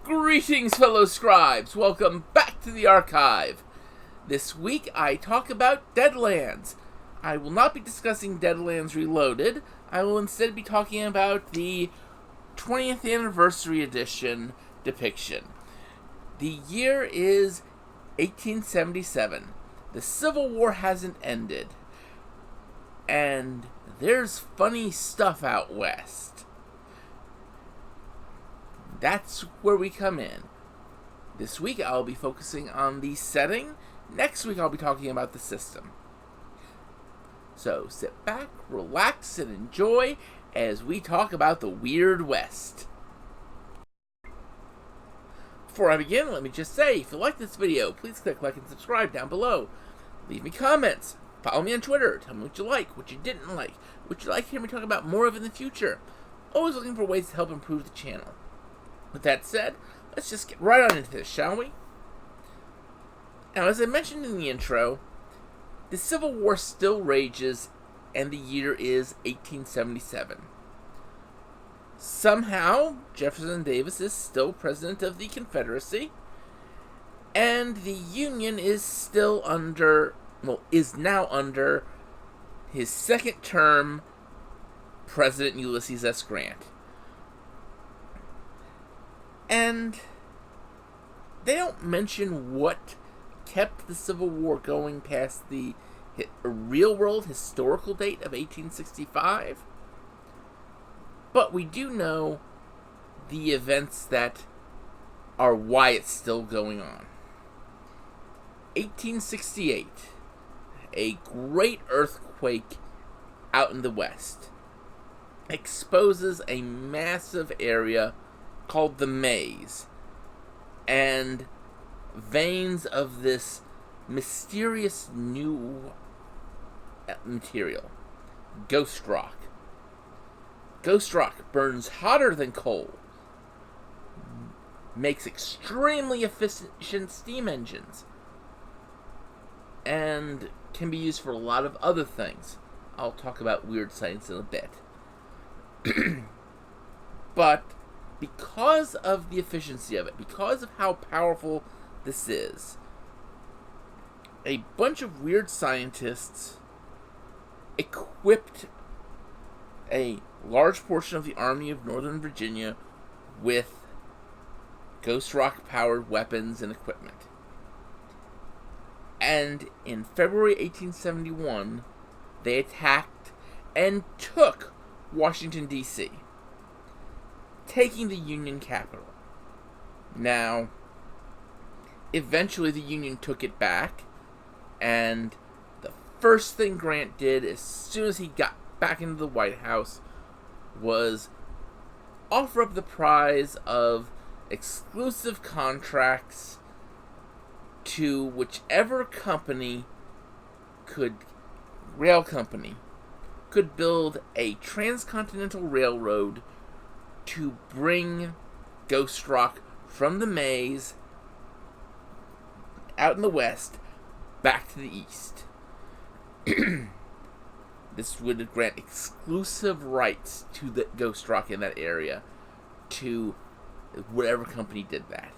Greetings, fellow scribes! Welcome back to the archive. This week I talk about Deadlands. I will not be discussing Deadlands Reloaded. I will instead be talking about the 20th Anniversary Edition depiction. The year is 1877. The Civil War hasn't ended. And there's funny stuff out west. That's where we come in. This week I'll be focusing on the setting. Next week I'll be talking about the system. So sit back, relax, and enjoy as we talk about the Weird West. Before I begin, let me just say, if you like this video, please click like and subscribe down below. Leave me comments. Follow me on Twitter. Tell me what you like, what you didn't like, what you'd like to hear me talk about more of in the future. Always looking for ways to help improve the channel. With that said, let's just get right on into this, shall we? Now, as I mentioned in the intro, the Civil War still rages, and the year is 1877. Somehow, Jefferson Davis is still president of the Confederacy, and the Union is still is now under his second term, President Ulysses S. Grant. And they don't mention what kept the Civil War going past the real-world historical date of 1865. But we do know the events that are why it's still going on. 1868, a great earthquake out in the west exposes a massive area called the Maze, and veins of this mysterious new material, ghost rock. Ghost rock burns hotter than coal, makes extremely efficient steam engines, and can be used for a lot of other things. I'll talk about weird science in a bit. But because of the efficiency of it, because of how powerful this is, a bunch of weird scientists equipped a large portion of the Army of Northern Virginia with ghost rock-powered weapons and equipment. And in February 1871, they attacked and took Washington, D.C., taking the Union capital. Now, eventually the Union took it back, and the first thing Grant did as soon as he got back into the White House was offer up the prize of exclusive contracts to whichever rail company could build a transcontinental railroad to bring ghost rock from the Maze out in the west back to the east. This would grant exclusive rights to the ghost rock in that area to whatever company did that.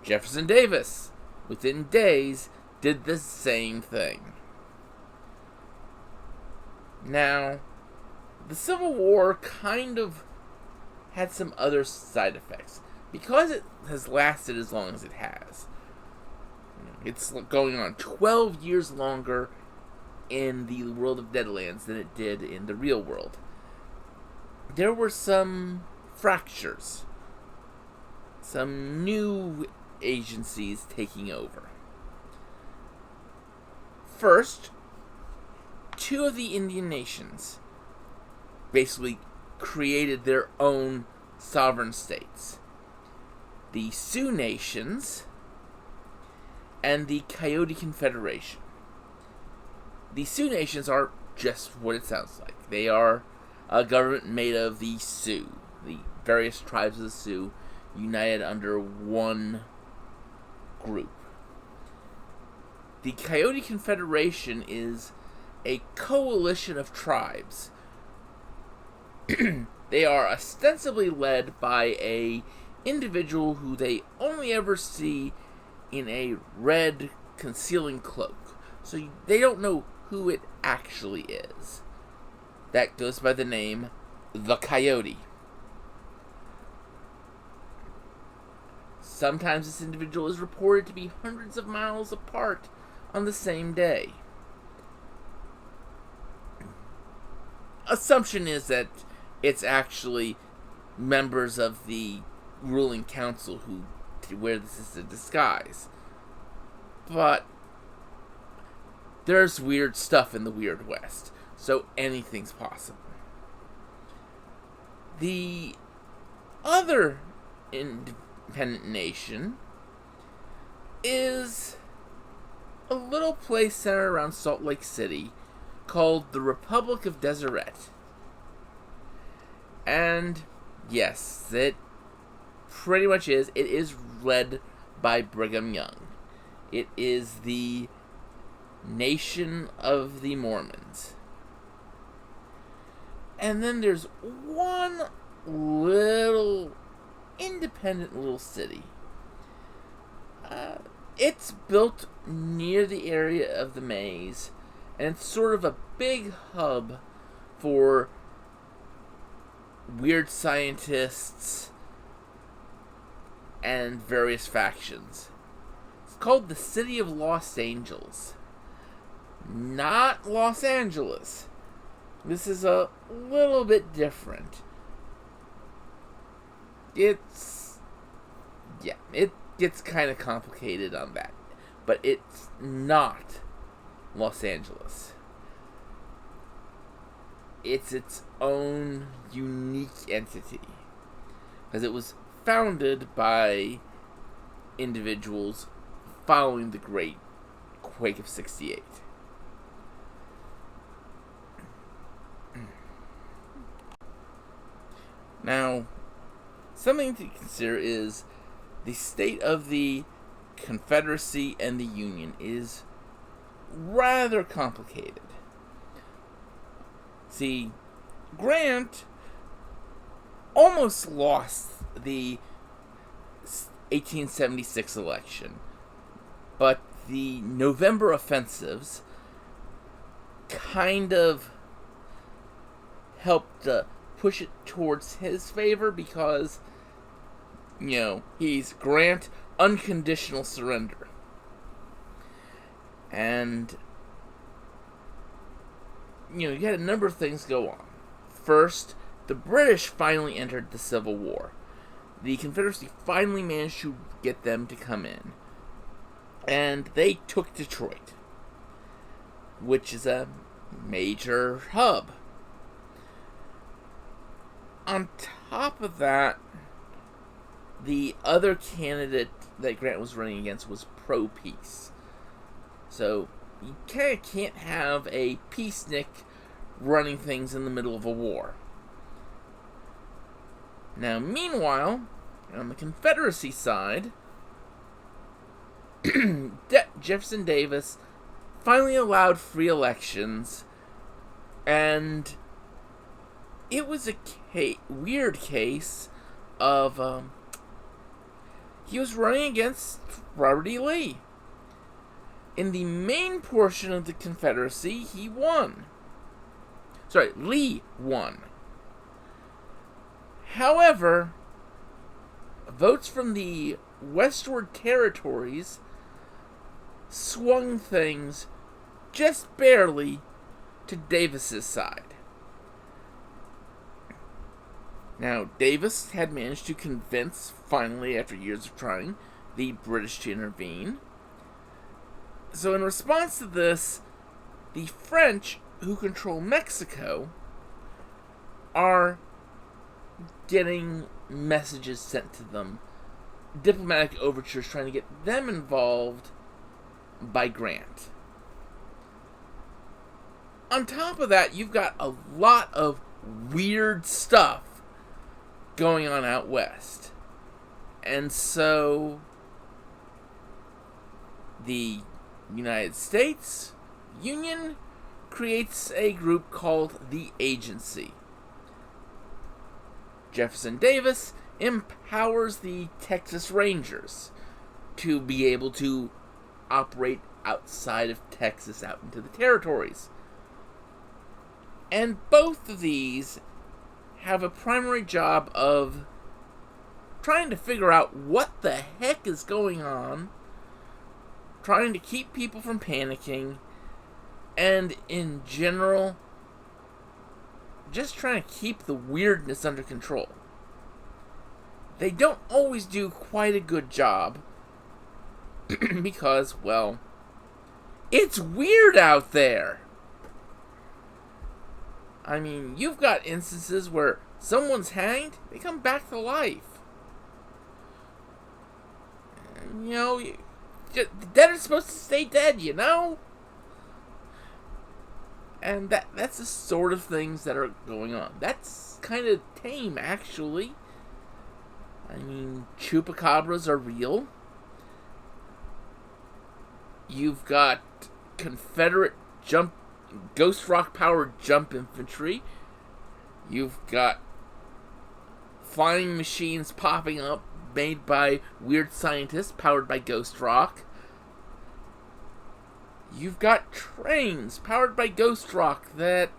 Jefferson Davis, within days, did the same thing. Now, the Civil War kind of had some other side effects. Because it has lasted as long as it has, it's going on 12 years longer in the world of Deadlands than it did in the real world. There were some fractures, some new agencies taking over. First, two of the Indian nations basically created their own sovereign states. The Sioux Nations and the Coyote Confederation. The Sioux Nations are just what it sounds like. They are a government made of the Sioux, the various tribes of the Sioux, united under one group. The Coyote Confederation is a coalition of tribes. They are ostensibly led by a individual who they only ever see in a red concealing cloak. So they don't know who it actually is. That goes by the name the Coyote. Sometimes this individual is reported to be hundreds of miles apart on the same day. Assumption is that it's actually members of the ruling council who wear this as a disguise. But there's weird stuff in the Weird West, so anything's possible. The other independent nation is a little place centered around Salt Lake City called the Republic of Deseret. And yes, it pretty much is. It is led by Brigham Young. It is the Nation of the Mormons. And then there's one little independent little city. It's built near the area of the maze, and it's sort of a big hub for weird scientists and various factions. It's called the City of Los Angeles. Not Los Angeles. This is a little bit different. It gets kind of complicated on that. But it's not Los Angeles. It's its own unique entity. Because it was founded by individuals following the Great Quake of '68. Now, something to consider is the state of the Confederacy and the Union is rather complicated. See, Grant almost lost the 1876 election, but the November offensives kind of helped push it towards his favor because, he's Grant unconditional surrender. And, you had a number of things go on. First, the British finally entered the Civil War. The Confederacy finally managed to get them to come in. And they took Detroit, which is a major hub. On top of that, the other candidate that Grant was running against was pro-peace. So, you kind of can't have a peacenik running things in the middle of a war. Now, meanwhile, on the Confederacy side, Jefferson Davis finally allowed free elections, and it was a weird case of, he was running against Robert E. Lee. In the main portion of the Confederacy, he won. Lee won. However, votes from the westward territories swung things just barely to Davis's side. Now, Davis had managed to convince, finally, after years of trying, the British to intervene. So in response to this, the French, who control Mexico, are getting messages sent to them, diplomatic overtures trying to get them involved by Grant. On top of that, you've got a lot of weird stuff going on out west. And so the United States Union creates a group called the Agency. Jefferson Davis empowers the Texas Rangers to be able to operate outside of Texas, out into the territories. And both of these have a primary job of trying to figure out what the heck is going on, trying to keep people from panicking, and in general, just trying to keep the weirdness under control. They don't always do quite a good job because, well, it's weird out there. I mean, you've got instances where someone's hanged, they come back to life. And, the dead are supposed to stay dead, And that's the sort of things that are going on. That's kind of tame, actually. I mean, chupacabras are real. You've got Confederate Ghost Rock powered jump infantry. You've got flying machines popping up made by weird scientists powered by Ghost Rock. You've got trains powered by Ghost Rock that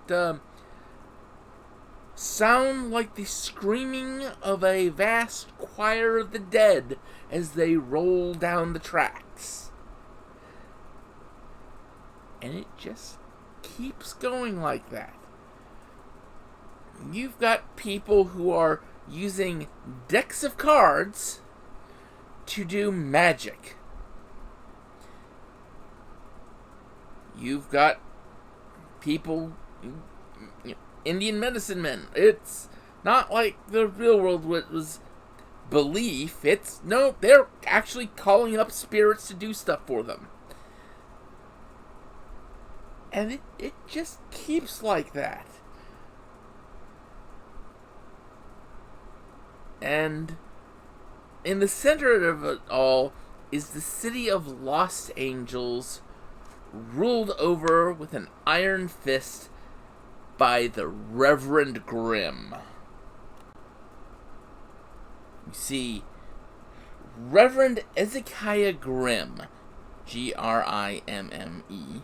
sound like the screaming of a vast choir of the dead as they roll down the tracks. And it just keeps going like that. You've got people who are using decks of cards to do magic. You've got people, Indian medicine men. It's not like the real world was belief. They're actually calling up spirits to do stuff for them. And it just keeps like that. And in the center of it all is the city of Lost Angels, ruled over with an iron fist by the Reverend Grimm. You see, Reverend Ezekiah Grimm, Grimme,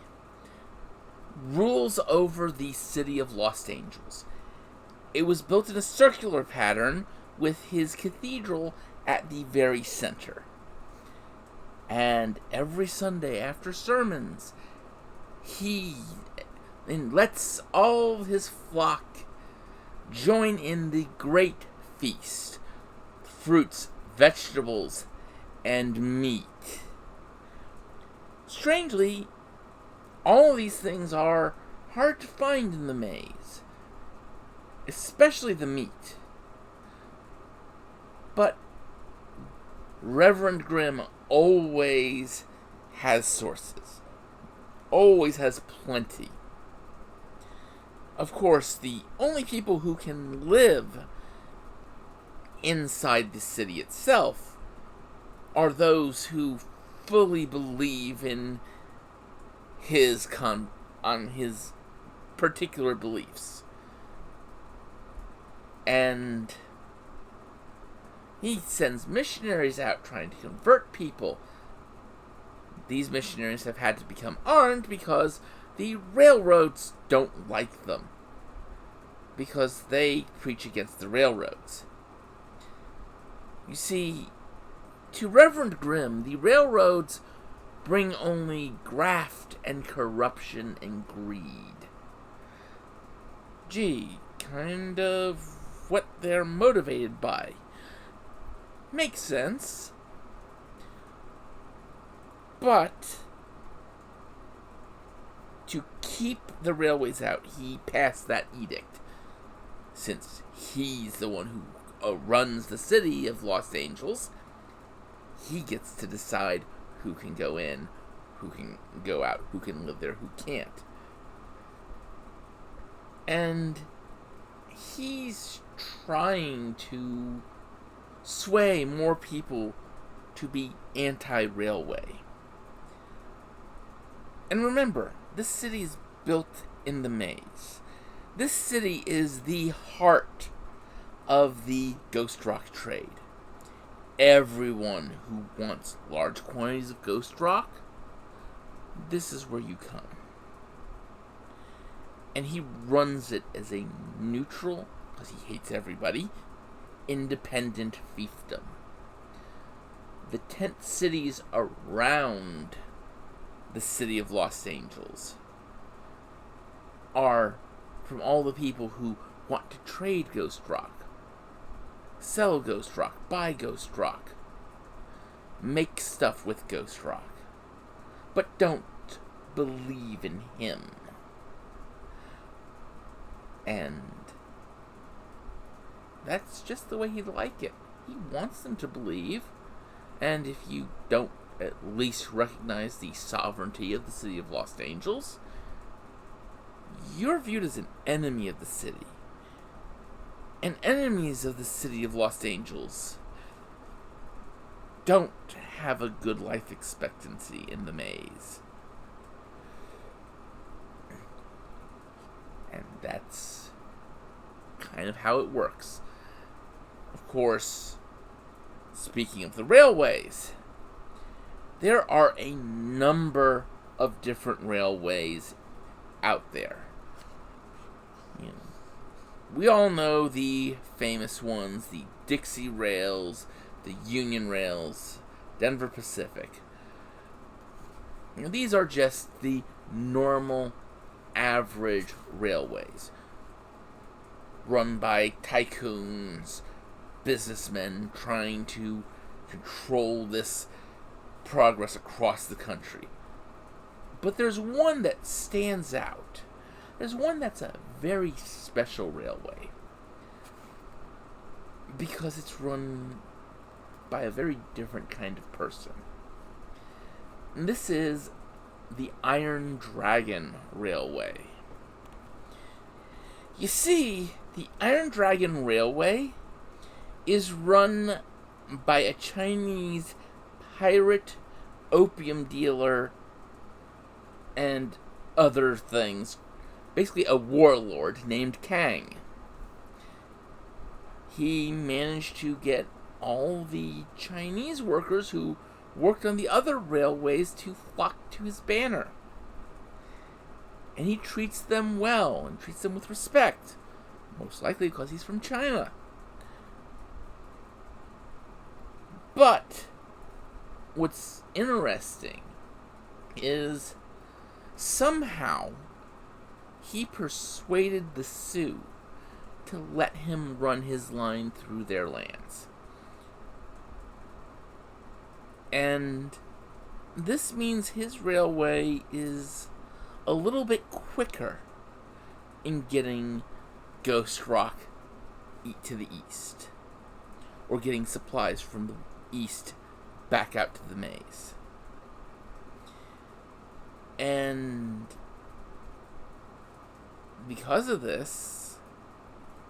rules over the city of Lost Angels. It was built in a circular pattern with his cathedral at the very center. And every Sunday after sermons, he lets all his flock join in the great feast. Fruits, vegetables, and meat. Strangely, all of these things are hard to find in the maze, especially the meat. But Reverend Grimm always has sources, always has plenty. Of course, the only people who can live inside the city itself are those who fully believe in his particular beliefs. And he sends missionaries out trying to convert people. These missionaries have had to become armed because the railroads don't like them, because they preach against the railroads. You see, to Reverend Grimm, the railroads bring only graft and corruption and greed. Gee, kind of what they're motivated by. Makes sense. But to keep the railways out, he passed that edict. Since he's the one who runs the city of Los Angeles, he gets to decide who can go in, who can go out, who can live there, who can't. And he's trying to sway more people to be anti-railway. And remember, this city is built in the maze. This city is the heart of the Ghost Rock trade. Everyone who wants large quantities of Ghost Rock, this is where you come. And he runs it as a neutral, because he hates everybody, independent fiefdom. The tent cities around the city of Los Angeles are from all the people who want to trade Ghost Rock, sell Ghost Rock, buy Ghost Rock, make stuff with Ghost Rock, but don't believe in him. And that's just the way he'd like it. He wants them to believe, and if you don't at least recognize the sovereignty of the city of Los Angeles, you're viewed as an enemy of the city. And enemies of the city of Los Angeles don't have a good life expectancy in the maze. And that's kind of how it works. Of course, speaking of the railways, there are a number of different railways out there. You know, we all know the famous ones, the Dixie Rails, the Union Rails, Denver Pacific. You know, these are just the normal, average railways run by tycoons, businessmen trying to control this progress across the country. But there's one that stands out. There's one that's a very special railway, because it's run by a very different kind of person. And this is the Iron Dragon Railway. You see, the Iron Dragon Railway is run by a Chinese pirate, opium dealer, and other things. Basically a warlord named Kang. He managed to get all the Chinese workers who worked on the other railways to flock to his banner. And he treats them well and treats them with respect. Most likely because he's from China. But what's interesting is somehow he persuaded the Sioux to let him run his line through their lands. And this means his railway is a little bit quicker in getting Ghost Rock to the east, or getting supplies from the east back out to the maze. And because of this,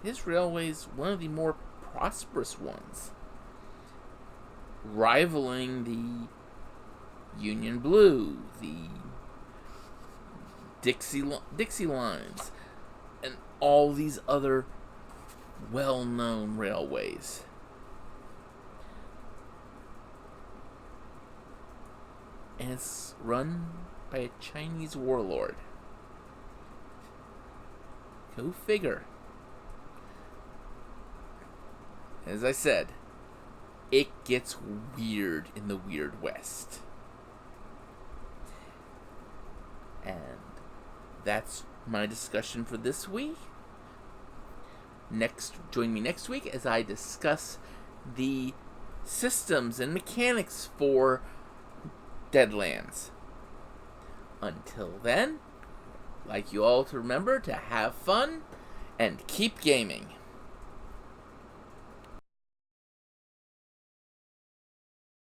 his railway is one of the more prosperous ones, rivaling the Union Blue, the Dixie Lines, and all these other well-known railways. And it's run by a Chinese warlord. Go figure. As I said, it gets weird in the Weird West. And that's my discussion for this week. Join me next week as I discuss the systems and mechanics for Deadlands. Until then, I'd like you all to remember to have fun and keep gaming.